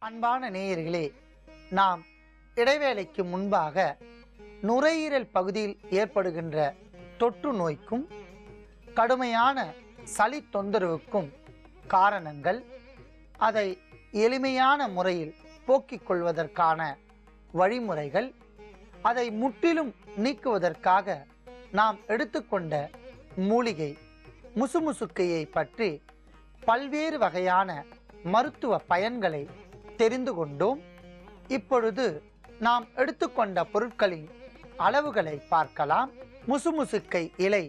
அன்பான நேயர்களே, நாம் இடைவேளைக்கு முன்பாக நுரையீரல் பகுதியில் ஏற்படுகின்ற தொற்று நோய்க்கும் கடுமையான சளி தொந்தரவுக்கும் காரணங்கள், அதை எளிமையான முறையில் போக்கிக் கொள்வதற்கான வழிமுறைகள், அதை முற்றிலும் நீக்குவதற்காக நாம் எடுத்துக்கொண்ட மூலிகை முசுமுசுக்கையை பற்றி பல்வேறு வகையான மருத்துவ பயன்களை தெரிந்து கொண்டோம். இப்பொழுது நாம் எடுத்துக்கொண்ட பொருட்களின் அளவுகளை பார்க்கலாம். முசுமுசுக்கை இலை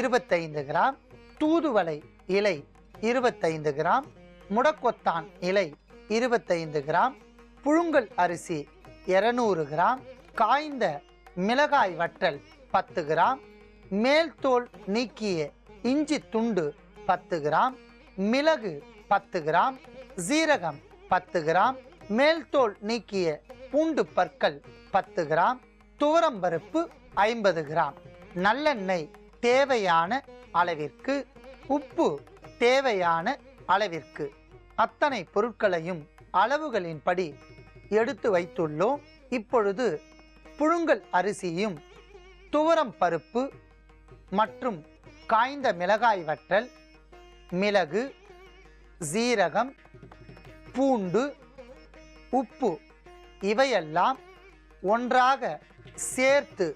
25 கிராம், தூதுவளை இலை 25 கிராம், முடக்கொத்தான் இலை 25 கிராம், புழுங்கல் அரிசி 200 கிராம், காய்ந்த மிளகாய் வற்றல் 10 கிராம், மேல் தோல் நீக்கிய இஞ்சி துண்டு 10 கிராம், மிளகு 10 கிராம், சீரகம் 10 கிராம், மேல் தோல் நீக்கிய பூண்டு பற்கள் 10 கிராம், துவரம்பருப்பு 50 கிராம், நல்லெண்ணெய் தேவையான அளவிற்கு, உப்பு தேவையான அளவிற்கு, அத்தனை பொருட்களையும் அளவுகளின்படி எடுத்து வைத்துள்ளோம். இப்பொழுது புழுங்கல் அரிசியும் துவரம் பருப்பு மற்றும் காய்ந்த மிளகாய் வற்றல், மிளகு, சீரகம், பூண்டு, உப்பு இவையெல்லாம் ஒன்றாக சேர்த்து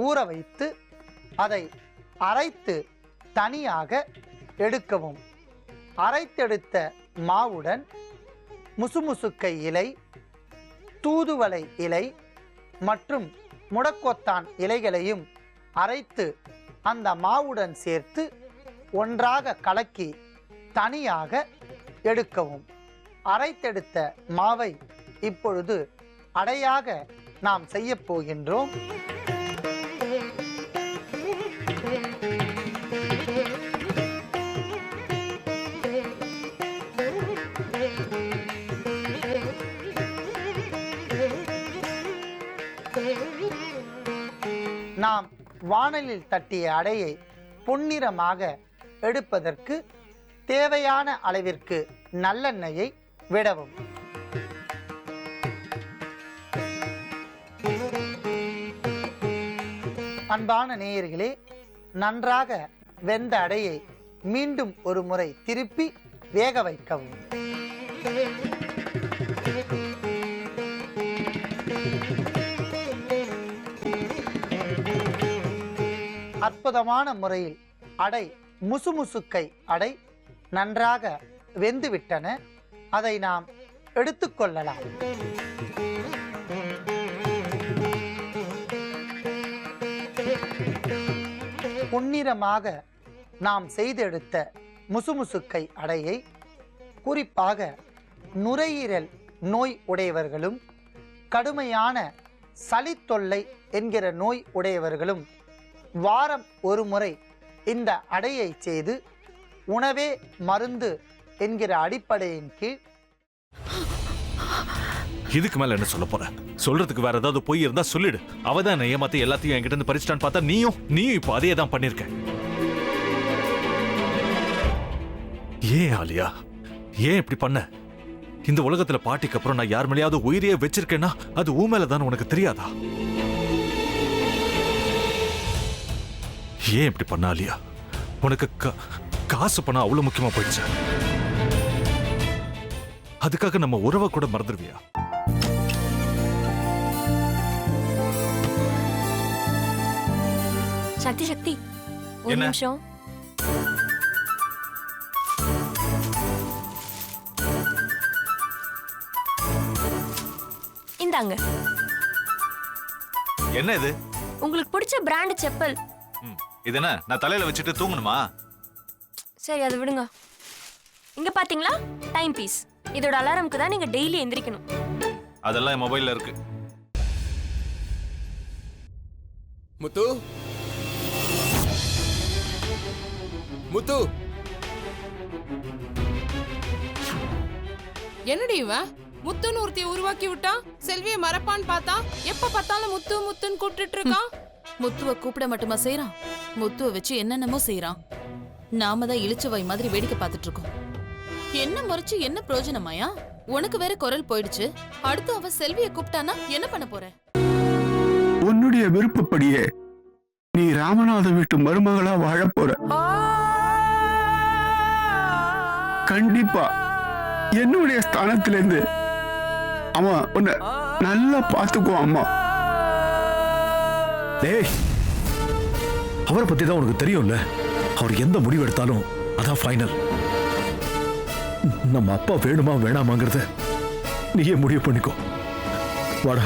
ஊற வைத்து அதை அரைத்து தனியாக எடுக்கவும். அரைத்தெடுத்த மாவுடன் முசுமுசுக்கை இலை, தூதுவளை இலை மற்றும் முடக்கொத்தான் இலைகளையும் அரைத்து அந்த மாவுடன் சேர்த்து ஒன்றாக கலக்கி தனியாக எடுக்கவும். அரைத்தெடுத்த மாவை இப்பொழுது அடையாக நாம் செய்ய போகின்றோம். நாம் வாணலில் தட்டிய அடையை பொன்னிறமாக எடுப்பதற்கு தேவையான அளவிற்கு நல்லெண்ணெயை விடவும். அன்பான நேயர்களே, நன்றாக வெந்த அடையை மீண்டும் ஒரு முறை திருப்பி வேக வைக்கவும். அற்புதமான முறையில் அடை முசுமுசுக்கை அடை நன்றாக வெந்துவிட்டன. அதை நாம் எடுத்துக்கொள்ளலாம். பொன்னிறமாக நாம் செய்தெடுத்த முசுமுசுக்கை அடையை குறிப்பாக நுரையீரல் நோய் உடையவர்களும் கடுமையான சளி தொல்லை என்கிற நோய் உடையவர்களும் வாரம் ஒரு முறை இந்த அடையை செய்து உணவே மருந்து என்கிற அடிப்படையின் கீழ். இதுக்கு மேல என்ன சொல்ல போற? சொல்றதுக்கு வேற ஏதாவது போய் இருந்தா சொல்லிடு. அவதான் ஏமாத்தி எல்லாத்தையும் என்கிட்ட இருந்து பறிச்சிட்டான்னு பார்த்தா நீயும் இப்போ அதே தான் பண்ணிருக்க. ஏன் ஆலியா, ஏன் இப்படி பண்ண? இந்த உலகத்துல பாட்டிக்கு அப்புறம் நான் யார் மேலேயாவது உயிரையே வச்சிருக்கேன்னா அது ஊ மேலதான் உனக்கு தெரியாதா? ஏன் இப்படி பண்ண ஆலியா? உனக்கு காசு பணம் அவ்வளவு முக்கியமா போயிடுச்சு. அதுக்காக நம்ம உறவை கூட மறந்துடுவியா? சக்தி சக்தி, ஒரு நிமிஷம். இந்தாங்க. என்ன இது? உங்களுக்கு பிடிச்ச பிராண்ட் செப்பல். இது என்ன, நான் தலையில வச்சுட்டு தூங்கணுமா? சரி, அதை விடுங்க. இங்க பாத்தீங்களா, டைம் பீஸ். இதோட அலாரம்க்கு தான் நீங்க டெய்லி எந்திரிக்கணும். அதெல்லாம் என் மொபைல்ல இருக்கு. முத்து, முத்து, என்னடி இவன் முத்துன்னு ஒருத்திய உருவாக்கி விட்டான். செல்வியை மறப்பான்னு பார்த்தா எப்ப பார்த்தாலும் முத்து முத்துன்னு கூப்பிட்டு இருக்கான். முத்துவ கூப்பிட மட்டுமா செய்யறான், முத்துவ வச்சு என்னென்னமோ செய்யறான். நாம தான் இழிச்சவாய் மாதிரி வேடிக்கை பார்த்துட்டு இருக்கோம். என்ன முறைச்சு என்ன பிரயோஜனமாயா? உனக்கு வேற குரல் போயிடுச்சு. அடுத்து அவ செல்விய கூப்பிட்டானா என்ன பண்ண போற? உன்னுடைய விருப்பப்படியே நீ ராமநாத வீட்டு மருமகளா வாழ போற. கண்டிப்பா என்னுடைய ஸ்தானத்திலிருந்து அவன் உன்னை நல்லா பார்த்துக்குவான் அம்மா. டேய், அவரை பத்தி தான் உனக்கு தெரியும்ல. அவர் எந்த முடிவு எடுத்தாலும் அதான் ஃபைனல். நம்ம அப்பா வேணுமா வேணாமாங்கிறத நீயே முடிவு பண்ணிக்கோ. வாடா.